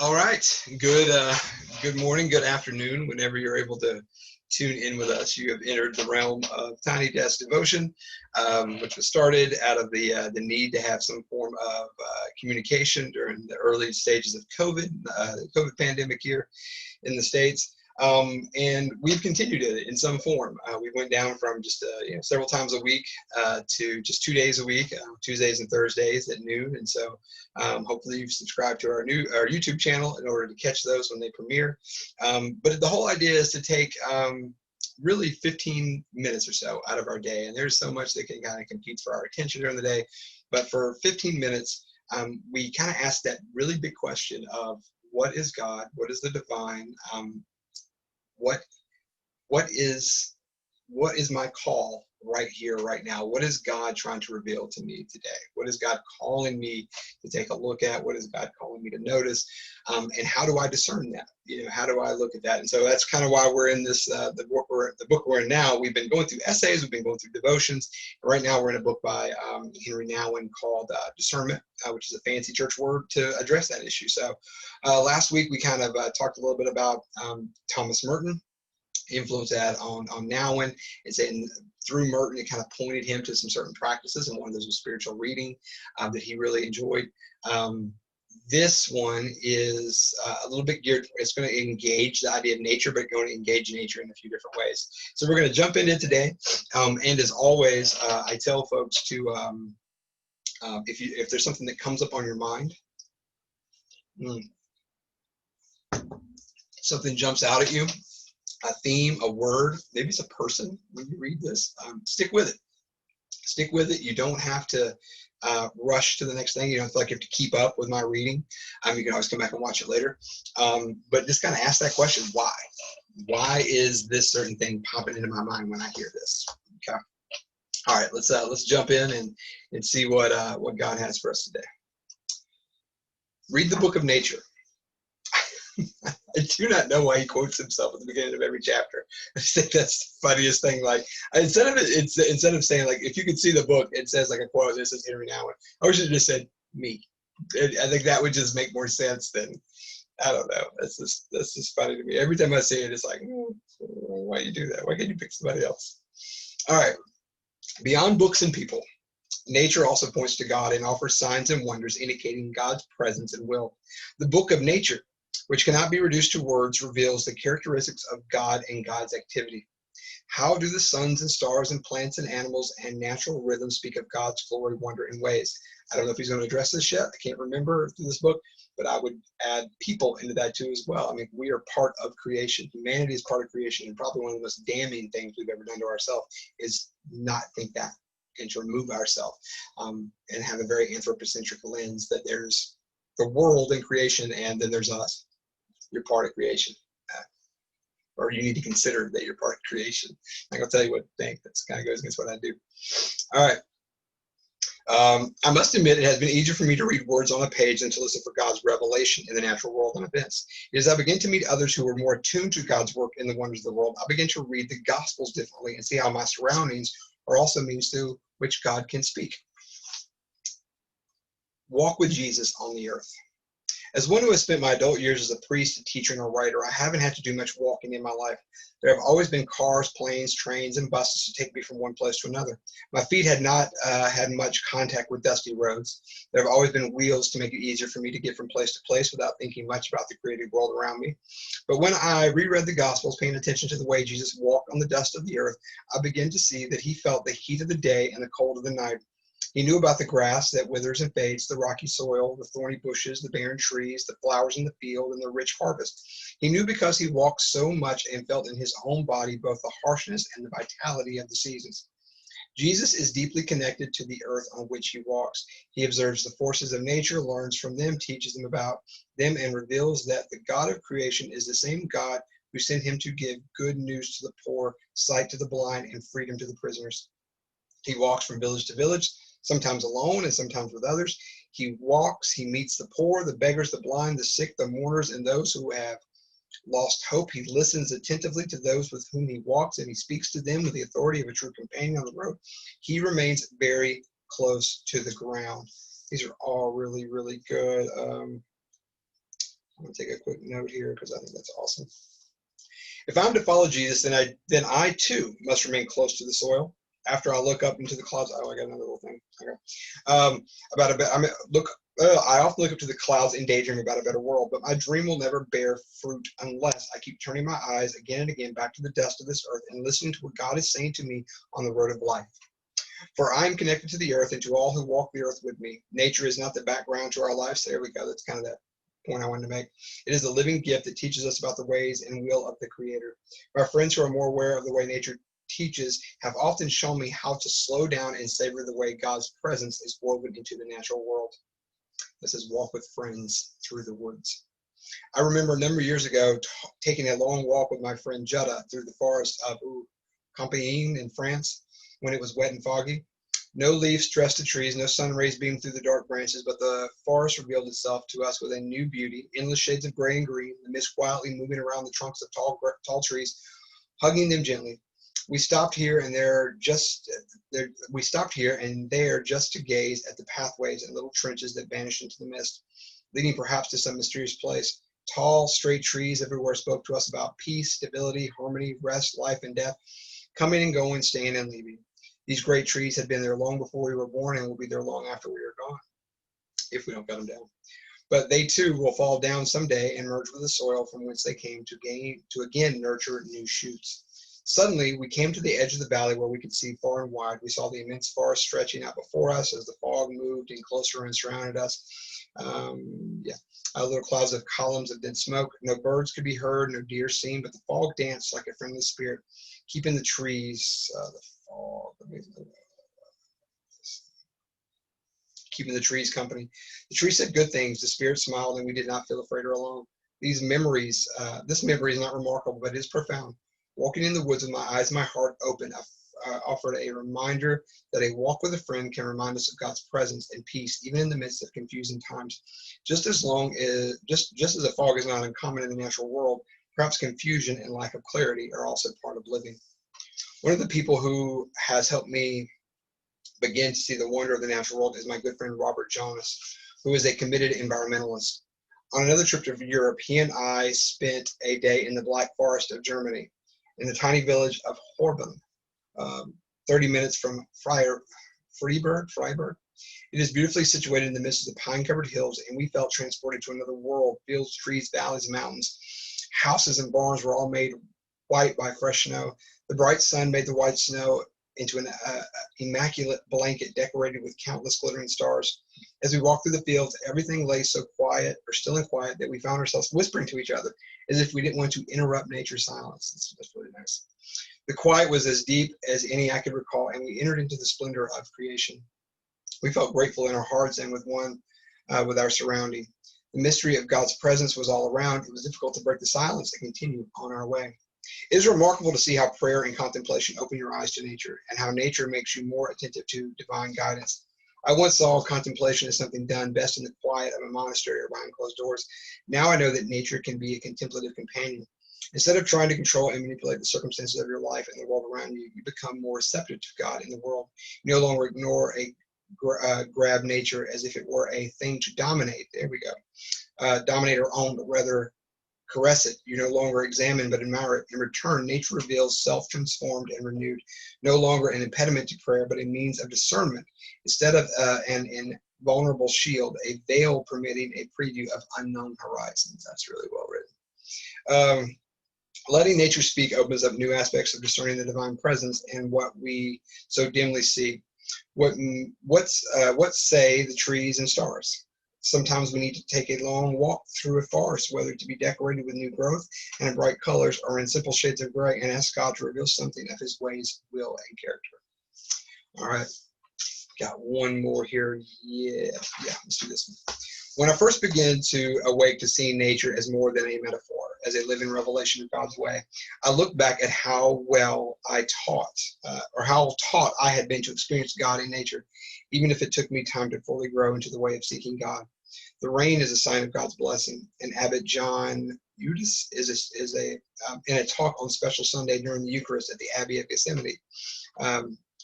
All right. Good morning, good afternoon, whenever you're able to tune in with us. You have entered the realm of Tiny Desk Devotion, which was started out of the need to have some form of communication during the early stages of the COVID pandemic here in the States. And we've continued it in some form. We went down from just several times a week to just 2 days a week, Tuesdays and Thursdays at noon. And so hopefully you've subscribed to our YouTube channel in order to catch those when they premiere. But the whole idea is to take really 15 minutes or so out of our day. And there's so much that can kind of compete for our attention during the day. But for 15 minutes, we kind of ask that really big question of what is God? What is the divine? What is my call right here, right now? What is God trying to reveal to me today? What is God calling me to take a look at? What is God calling me to notice? And how do I discern that? How do I look at that? And so that's kind of why we're in this, the book we're in now. We've been going through essays, we've been going through devotions. Right now we're in a book by Henry Nouwen called Discernment, which is a fancy church word to address that issue. So last week we kind of talked a little bit about Thomas Merton, influence that on Nouwen. It's in through Merton, it kind of pointed him to some certain practices, and one of those was spiritual reading that he really enjoyed. This one is a little bit geared, it's going to engage the idea of nature, but going to engage nature in a few different ways. So we're going to jump into today. And as always, I tell folks to, if there's something that comes up on your mind, something jumps out at you, a theme, a word, maybe it's a person when you read this, stick with it. Stick with it. You don't have to rush to the next thing. You don't feel like you have to keep up with my reading. You can always come back and watch it later. But just kind of ask that question, why? Why is this certain thing popping into my mind when I hear this? Okay. All right, let's jump in and see what God has for us today. Read the book of nature. I do not know why he quotes himself at the beginning of every chapter. I just think that's the funniest thing. Like instead of saying like, if you could see the book, it says like a quote. This is Henry Nouwen. I wish it just said me. I think that would just make more sense than, I don't know. That's just funny to me. Every time I see it, it's like, why you do that? Why can't you pick somebody else? All right. Beyond books and people, nature also points to God and offers signs and wonders indicating God's presence and will. The book of nature, which cannot be reduced to words, reveals the characteristics of God and God's activity. How do the suns and stars and plants and animals and natural rhythms speak of God's glory, wonder, and ways? I don't know if he's going to address this yet. I can't remember through this book, but I would add people into that too as well. I mean, we are part of creation. Humanity is part of creation, and probably one of the most damning things we've ever done to ourselves is not think that and to remove ourselves and have a very anthropocentric lens that there's the world and creation, and then there's us. You're part of creation, or you need to consider that you're part of creation. I'm going to tell you what to think. That kind of goes against what I do. All right. I must admit it has been easier for me to read words on a page than to listen for God's revelation in the natural world and events. As I begin to meet others who are more attuned to God's work in the wonders of the world, I begin to read the Gospels differently and see how my surroundings are also means through which God can speak. Walk with Jesus on the earth. As one who has spent my adult years as a priest, a teacher, and a writer, I haven't had to do much walking in my life. There have always been cars, planes, trains, and buses to take me from one place to another. My feet had not had much contact with dusty roads. There have always been wheels to make it easier for me to get from place to place without thinking much about the created world around me. But when I reread the Gospels, paying attention to the way Jesus walked on the dust of the earth, I began to see that he felt the heat of the day and the cold of the night. He knew about the grass that withers and fades, the rocky soil, the thorny bushes, the barren trees, the flowers in the field, and the rich harvest. He knew because he walked so much and felt in his own body both the harshness and the vitality of the seasons. Jesus is deeply connected to the earth on which he walks. He observes the forces of nature, learns from them, teaches them about them, and reveals that the God of creation is the same God who sent him to give good news to the poor, sight to the blind, and freedom to the prisoners. He walks from village to village, sometimes alone and sometimes with others. He walks, he meets the poor, the beggars, the blind, the sick, the mourners, and those who have lost hope. He listens attentively to those with whom he walks, and he speaks to them with the authority of a true companion on the road. He remains very close to the ground. These are all really, really good. I'm going to take a quick note here because I think that's awesome. If I'm to follow Jesus, then I too must remain close to the soil. After I look up into the clouds, oh, I got another little thing. Okay. I often look up to the clouds in daydream about a better world, but my dream will never bear fruit unless I keep turning my eyes again and again back to the dust of this earth and listening to what God is saying to me on the road of life. For I am connected to the earth and to all who walk the earth with me. Nature is not the background to our lives. There we go. That's kind of that point I wanted to make. It is a living gift that teaches us about the ways and will of the Creator. My friends who are more aware of the way nature teaches have often shown me how to slow down and savor the way God's presence is woven into the natural world. This is walk with friends through the woods. I remember a number of years ago taking a long walk with my friend Jutta through the forest of Compiègne in France when it was wet and foggy. No leaves stressed the trees, no sun rays beamed through the dark branches, but the forest revealed itself to us with a new beauty, endless shades of gray and green, the mist quietly moving around the trunks of tall trees, hugging them gently. We stopped here and there just to gaze at the pathways and little trenches that vanished into the mist, leading perhaps to some mysterious place. Tall, straight trees everywhere spoke to us about peace, stability, harmony, rest, life, and death, coming and going, staying and leaving. These great trees had been there long before we were born and will be there long after we are gone, if we don't cut them down. But they too will fall down someday and merge with the soil from whence they came to again nurture new shoots. Suddenly, we came to the edge of the valley where we could see far and wide. We saw the immense forest stretching out before us as the fog moved in closer and surrounded us. Little clouds of columns of dense smoke. No birds could be heard, no deer seen, but the fog danced like a friendly spirit, keeping the trees, keeping the trees company. The trees said good things. The spirit smiled, and we did not feel afraid or alone. This memory is not remarkable, but it is profound. Walking in the woods with my eyes and my heart open, offered a reminder that a walk with a friend can remind us of God's presence and peace, even in the midst of confusing times. Just as a fog is not uncommon in the natural world, perhaps confusion and lack of clarity are also part of living. One of the people who has helped me begin to see the wonder of the natural world is my good friend Robert Jonas, who is a committed environmentalist. On another trip to Europe, he and I spent a day in the Black Forest of Germany, in the tiny village of Horben, 30 minutes from Freiburg. It is beautifully situated in the midst of the pine-covered hills, and we felt transported to another world. Fields, trees, valleys, mountains, houses, and barns were all made white by fresh snow. The bright sun made the white snow into an immaculate blanket decorated with countless glittering stars. As we walked through the fields, everything lay so quiet, or still and quiet, that we found ourselves whispering to each other as if we didn't want to interrupt nature's silence. That's really nice. The quiet was as deep as any I could recall, and we entered into the splendor of creation. We felt grateful in our hearts and with our surrounding. The mystery of God's presence was all around. It was difficult to break the silence and continue on our way. It is remarkable to see how prayer and contemplation open your eyes to nature, and how nature makes you more attentive to divine guidance. I once saw contemplation as something done best in the quiet of a monastery or behind closed doors. Now I know that nature can be a contemplative companion. Instead of trying to control and manipulate the circumstances of your life and the world around you, you become more receptive to God in the world. You no longer ignore grab nature as if it were a thing to dominate. There we go. Dominate or own, but rather caress it. You no longer examine but admire it. In return, nature reveals self-transformed and renewed, no longer an impediment to prayer, but a means of discernment. Instead of an invulnerable shield, a veil permitting a preview of unknown horizons. That's really well written. Letting nature speak opens up new aspects of discerning the divine presence and what we so dimly see. What say the trees and stars? Sometimes we need to take a long walk through a forest, whether to be decorated with new growth and in bright colors or in simple shades of gray, and ask God to reveal something of his ways, will, and character. All right, got one more here. Yeah, let's do this one. When I first began to awake to seeing nature as more than a metaphor, as a living revelation of God's way, I looked back at how well I taught, or how taught I had been to experience God in nature, even if it took me time to fully grow into the way of seeking God. The rain is a sign of God's blessing, and Abbot John Eudes is in a talk on Special Sunday during the Eucharist at the Abbey of Gethsemane,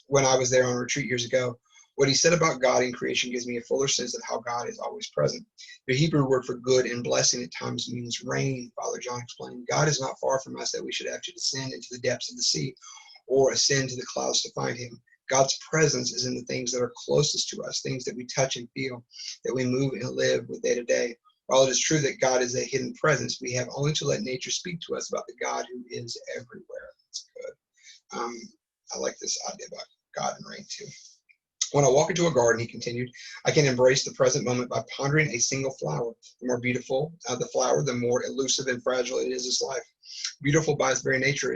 when I was there on retreat years ago. What he said about God in creation gives me a fuller sense of how God is always present. The Hebrew word for good and blessing at times means rain, Father John explained. God is not far from us that we should have to descend into the depths of the sea or ascend to the clouds to find him. God's presence is in the things that are closest to us, things that we touch and feel, that we move and live with day to day. While it is true that God is a hidden presence, we have only to let nature speak to us about the God who is everywhere. That's good. I like this idea about God and rain too. When I walk into a garden, he continued, I can embrace the present moment by pondering a single flower. The more beautiful the flower, the more elusive and fragile it is as life. Beauty by its very nature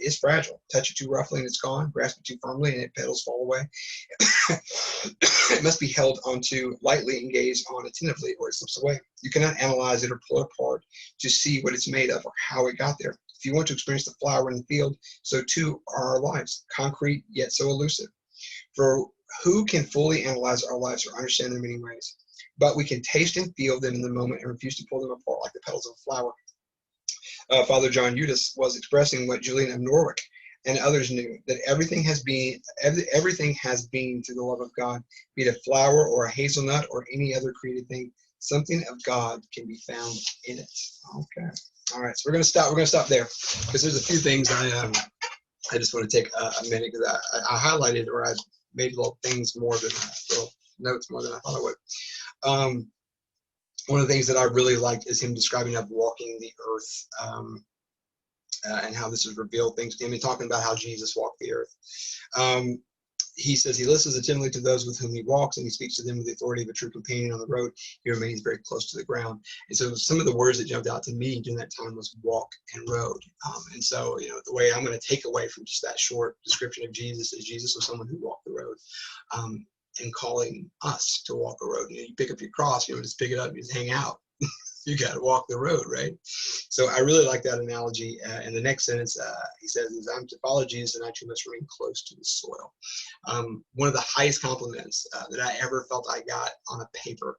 is fragile. Touch it too roughly and it's gone. Grasp it too firmly and its petals fall away. It must be held onto lightly and gazed on attentively or it slips away. You cannot analyze it or pull it apart to see what it's made of or how it got there. If you want to experience the flower in the field, so too are our lives, concrete yet so elusive. For who can fully analyze our lives or understand them in many ways? But we can taste and feel them in the moment and refuse to pull them apart like the petals of a flower. Father John Eudes was expressing what Julian of Norwich and others knew, that everything has been through the love of God, be it a flower or a hazelnut or any other created thing. Something of God can be found in it. Okay. All right. So we're gonna stop there because there's a few things I just want to take a minute because I highlighted or I made little things more than little notes more than I thought I would. One of the things that I really liked is him describing of walking the earth and how this has revealed things to him and talking about how Jesus walked the earth. He says he listens attentively to those with whom he walks and he speaks to them with the authority of a true companion on the road. He remains very close to the ground. And so some of the words that jumped out to me during that time was walk and road. And so, the way I'm going to take away from just that short description of Jesus is Jesus was someone who walked the road. And calling us to walk a road. You pick up your cross, you don't just pick it up and just hang out. You got to walk the road, right? So I really like that analogy. In the next sentence, he says, I'm to follow Jesus and I too must remain close to the soil. One of the highest compliments that I ever felt I got on a paper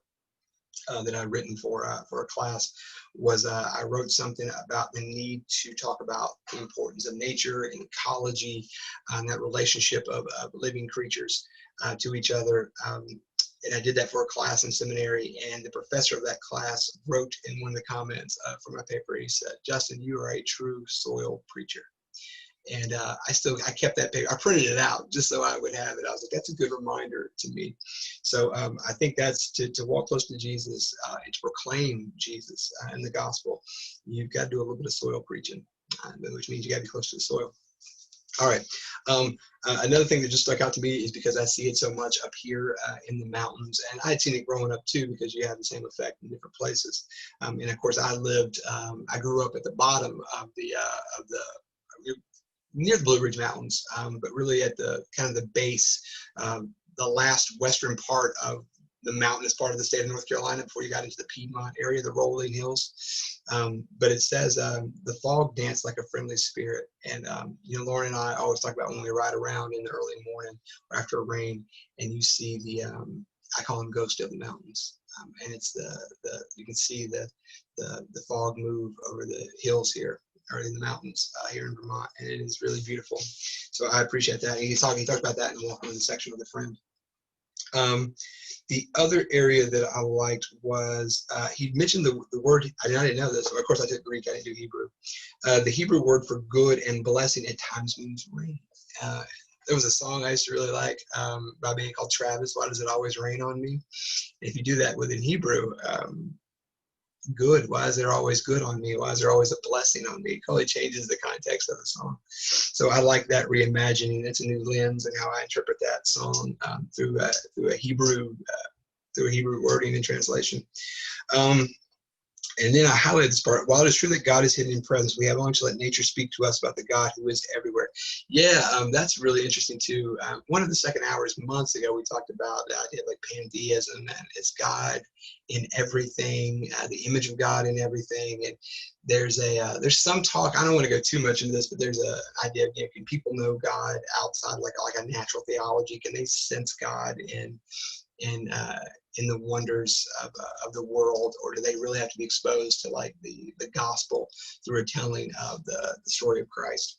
that I'd written for a class was I wrote something about the need to talk about the importance of nature and ecology and that relationship of living creatures to each other. And I did that for a class in seminary, and the professor of that class wrote in one of the comments for my paper, he said, Justin, you are a true soil preacher. And I kept that paper. I printed it out just so I would have it. I was like, that's a good reminder to me. So I think that's to walk close to Jesus and to proclaim Jesus and the gospel. You've got to do a little bit of soil preaching, which means you got to be close to the soil. All right. Another thing that just stuck out to me is because I see it so much up here in the mountains, and I had seen it growing up too because you have the same effect in different places. And of course, I grew up at the bottom of the near the Blue Ridge Mountains, but really at the kind of the base, the last western part of the mountainous part of the state of North Carolina before you got into the Piedmont area, the rolling hills. But it says the fog danced like a friendly spirit. And, Lauren and I always talk about when we ride around in the early morning or after a rain and you see I call them ghost of the mountains. And it's you can see the fog move over the hills here, or in the mountains here in Vermont, and it is really beautiful. So I appreciate that. And he talked about that in the Walking in the section with a friend. The other area that I liked was he mentioned the word. I didn't know this. Of course, I took Greek. I didn't do Hebrew. The Hebrew word for good and blessing at times means rain. There was a song I used to really like by a band called Travis. Why does it always rain on me? If you do that within Hebrew, good. Why is there always good on me? Why is there always a blessing on me? It totally changes the context of the song. So I like that reimagining. It's a new lens and how I interpret that song through a Hebrew wording and translation. And then I highlighted this part. While it is true that God is hidden in presence, we have only to let nature speak to us about the God who is everywhere. Yeah, that's really interesting too. One of the second hours months ago, we talked about the idea of like pantheism, and it's God in everything, the image of God in everything. And there's some talk. I don't want to go too much into this, but there's an idea of, can people know God outside like a natural theology? Can they sense God in the wonders of the world, or do they really have to be exposed to like the gospel through a telling of the story of Christ?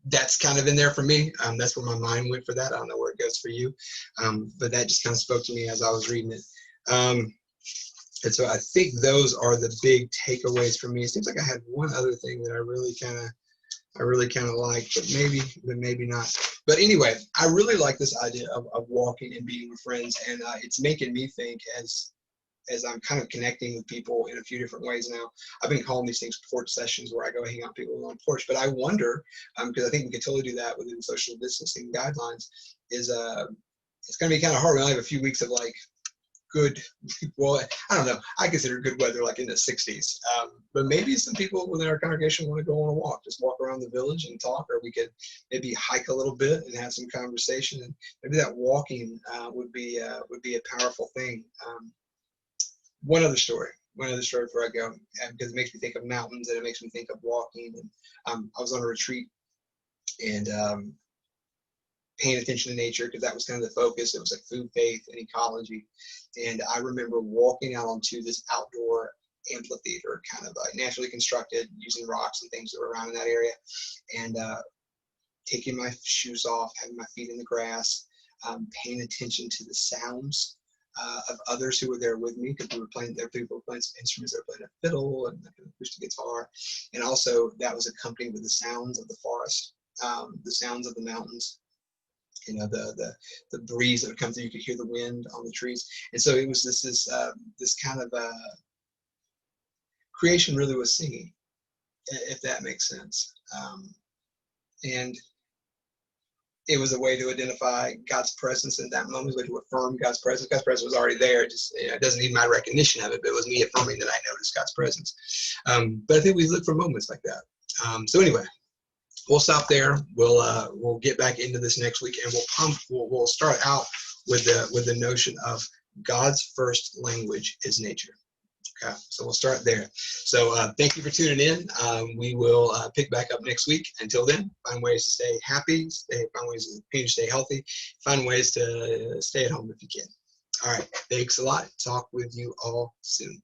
that's kind of in there for me. That's where my mind went for that. I don't know where it goes for you, but that just kind of spoke to me as I was reading it. And so I think those are the big takeaways for me. It seems like I had one other thing that I really kind of like, but maybe not. But anyway, I really like this idea of walking and being with friends, and it's making me think as I'm kind of connecting with people in a few different ways now. I've been calling these things porch sessions, where I go hang out with people on the porch. But I wonder, because I think we could totally do that within social distancing guidelines, is it's going to be kind of hard. We only have a few weeks of like good, well, I don't know. I consider good weather like in the 60s. But maybe some people within our congregation want to go on a walk, just walk around the village and talk, or we could maybe hike a little bit and have some conversation. And maybe that walking would be a powerful thing. One other story before I go, because it makes me think of mountains and it makes me think of walking. And I was on a retreat and paying attention to nature, because that was kind of the focus. It was like food, faith, and ecology. And I remember walking out onto this outdoor amphitheater, kind of naturally constructed, using rocks and things that were around in that area, and taking my shoes off, having my feet in the grass, paying attention to the sounds of others who were there with me, because we were playing, there were people playing some instruments, they were playing a fiddle and an acoustic guitar, and also that was accompanied with the sounds of the forest, the sounds of the mountains, you know, the breeze that would come through. You could hear the wind on the trees, and so it was this kind of creation really was singing, if that makes sense, and it was a way to identify God's presence in that moment, a way to affirm God's presence. God's presence was already there. It doesn't need my recognition of it, but it was me affirming that I noticed God's presence. But I think we look for moments like that. So anyway, we'll stop there. We'll get back into this next week, and we'll start out with the notion of God's first language is nature. Okay, so we'll start there. So thank you for tuning in. We will pick back up next week. Until then, find ways to stay happy, find ways to continue to stay healthy, find ways to stay at home if you can. All right, thanks a lot. Talk with you all soon.